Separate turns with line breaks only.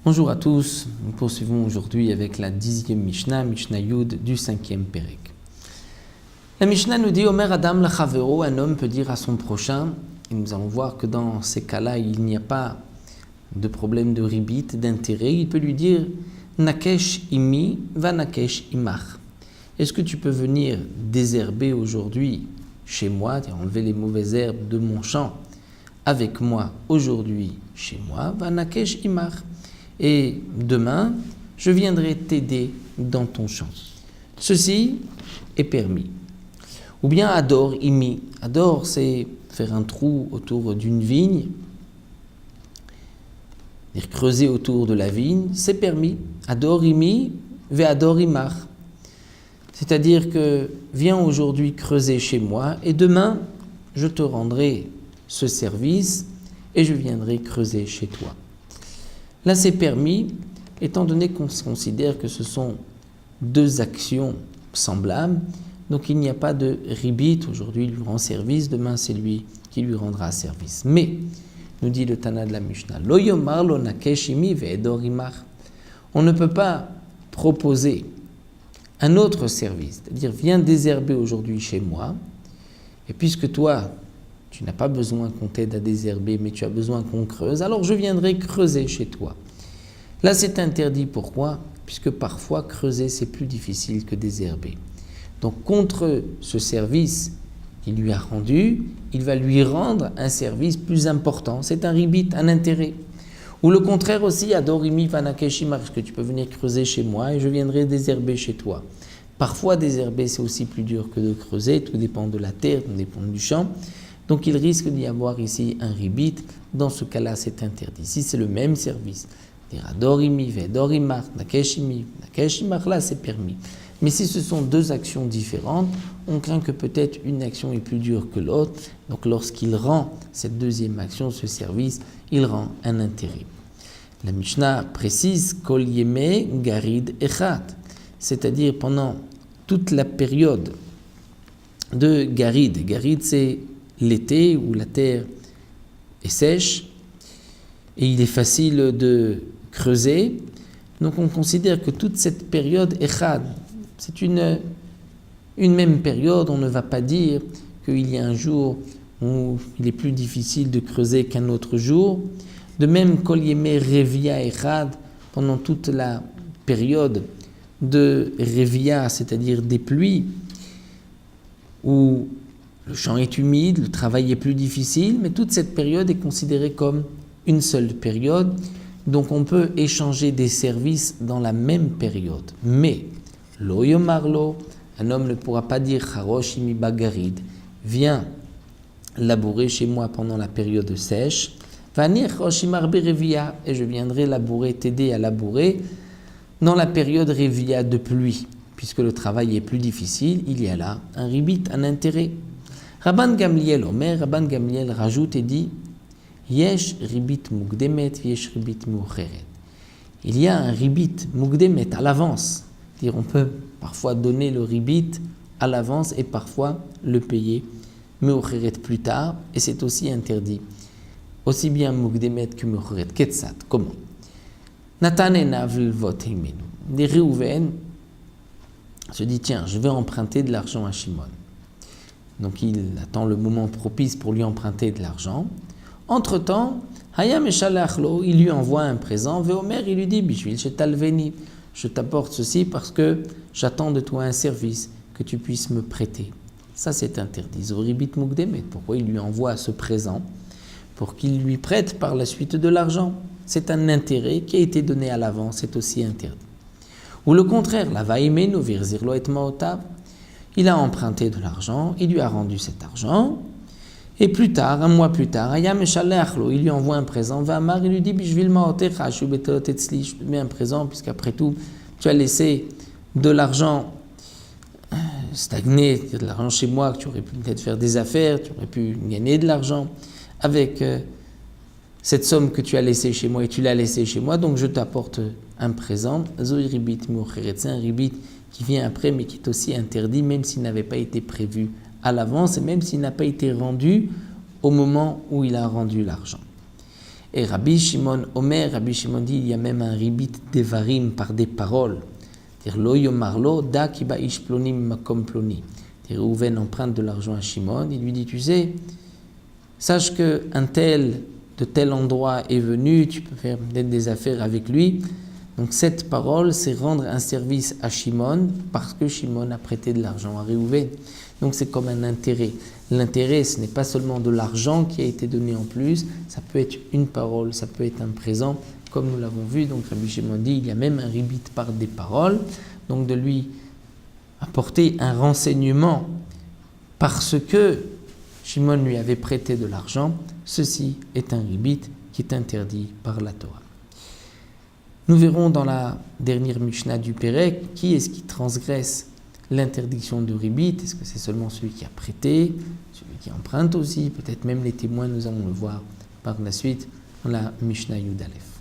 Bonjour à tous, nous poursuivons aujourd'hui avec la 10e Mishnah, Mishnah Yud du 5e Perek. La Mishnah nous dit Omer Adam Lachavero, un homme peut dire à son prochain, et nous allons voir que dans ces cas-là, il n'y a pas de problème de ribit, d'intérêt, il peut lui dire Nakesh imi va nakesh imach. Est-ce que tu peux venir désherber aujourd'hui chez moi, enlever les mauvaises herbes de mon champ avec moi aujourd'hui chez moi, va nakesh imach. Et demain, je viendrai t'aider dans ton champ. Ceci est permis. Ou bien ador imi. Ador, c'est faire un trou autour d'une vigne, c'est-à-dire creuser autour de la vigne, c'est permis. Ador imi, ve ador imach. C'est-à-dire que viens aujourd'hui creuser chez moi et demain, je te rendrai ce service et je viendrai creuser chez toi. Là, c'est permis, étant donné qu'on considère que ce sont deux actions semblables, donc il n'y a pas de ribit, aujourd'hui il lui rend service, demain c'est lui qui lui rendra service. Mais, nous dit le Tana de la Mishnah, Lo yomar lo nakesh imi ve'edor imach. On ne peut pas proposer un autre service, c'est-à-dire viens désherber aujourd'hui chez moi, et puisque toi, tu n'as pas besoin qu'on t'aide à désherber, mais tu as besoin qu'on creuse, alors je viendrai creuser chez toi. Là, c'est interdit. Pourquoi ? Puisque parfois, creuser, c'est plus difficile que désherber. Donc, contre ce service qu'il lui a rendu, il va lui rendre un service plus important. C'est un ribit, un intérêt. Ou le contraire aussi, adorimi vanakeshimar, parce que tu peux venir creuser chez moi et je viendrai désherber chez toi. Parfois, désherber, c'est aussi plus dur que de creuser. Tout dépend de la terre, tout dépend du champ. Donc, il risque d'y avoir ici un ribit. Dans ce cas-là, c'est interdit. Si c'est le même service, adorimi, vedorimach, nakeshimi, nakeshimach, là, c'est permis. Mais si ce sont deux actions différentes, on craint que peut-être une action est plus dure que l'autre. Donc, lorsqu'il rend cette deuxième action, ce service, il rend un intérêt. La Mishnah précise Kol yemei garid echad, c'est-à-dire pendant toute la période de garid. Garid, c'est l'été où la terre est sèche et il est facile de creuser. Donc on considère que toute cette période echad, c'est une même période. On ne va pas dire qu'il y a un jour où il est plus difficile de creuser qu'un autre jour. De même, kol yemei revia echad, pendant toute la période de revia, c'est-à-dire des pluies, où le champ est humide, le travail est plus difficile, mais toute cette période est considérée comme une seule période. Donc on peut échanger des services dans la même période. Mais, lo yomarlo, un homme ne pourra pas dire charosh imi bagarid, viens labourer chez moi pendant la période sèche, vanir charosh imarbe revia, et je viendrai labourer, t'aider à labourer dans la période revia de pluie. Puisque le travail est plus difficile, il y a là un ribit, un intérêt. Rabban Gamliel Omer, Rabban Gamliel rajoute et dit Yesh ribit mukdemet, yesh ribit meucheret. Il y a un ribit mukdemet à l'avance. C'est-à-dire on peut parfois donner le ribit à l'avance et parfois le payer meucheret plus tard, et c'est aussi interdit. Aussi bien mukdemet que meucheret. Ketsat, comment Natane vlvot himenu. Des Réhouven se dit tiens, je vais emprunter de l'argent à Shimon. Donc il attend le moment propice pour lui emprunter de l'argent. Entre-temps, Hayam Eshalachlo, il lui envoie un présent. Veomer, il lui dit Bishvil shetalveni, je t'apporte ceci parce que j'attends de toi un service que tu puisses me prêter. Ça, c'est interdit. Zoribit mukdemet. Pourquoi il lui envoie ce présent? Pour qu'il lui prête par la suite de l'argent. C'est un intérêt qui a été donné à l'avance, c'est aussi interdit. Ou le contraire, la vaimenu virzirlo et maotav. Il a emprunté de l'argent, il lui a rendu cet argent. Et plus tard, un mois plus tard, il lui envoie un présent. Vamar, il lui dit je te mets un présent, puisqu'après tout, tu as laissé de l'argent stagner, de l'argent chez moi, que tu aurais pu peut-être faire des affaires, tu aurais pu gagner de l'argent avec cette somme que tu as laissée chez moi et tu l'as laissée chez moi, donc je t'apporte un présent. C'est un ribit qui vient après, mais qui est aussi interdit, même s'il n'avait pas été prévu à l'avance, et même s'il n'a pas été rendu au moment où il a rendu l'argent. Et Rabbi Shimon dit, il y a même un ribit devarim par des paroles. C'est-à-dire, lo yomarlo da kiba ish plonim makom ploni. Réhouven emprunte de l'argent à Shimon, il lui dit, tu sais, sache qu'un tel de tel endroit est venu, tu peux faire peut-être des affaires avec lui. Donc cette parole, c'est rendre un service à Shimon parce que Shimon a prêté de l'argent à Réhouven. Donc c'est comme un intérêt. L'intérêt, ce n'est pas seulement de l'argent qui a été donné en plus, ça peut être une parole, ça peut être un présent, comme nous l'avons vu. Donc Rabbi Shimon dit, il y a même un ribit par des paroles, donc de lui apporter un renseignement parce que Shimon lui avait prêté de l'argent, ceci est un ribit qui est interdit par la Torah. Nous verrons dans la dernière Mishnah du Pérec qui est-ce qui transgresse l'interdiction de ribit. Est-ce que c'est seulement celui qui a prêté, celui qui emprunte aussi, peut-être même les témoins, nous allons le voir par la suite dans la Mishnah Yud Aleph.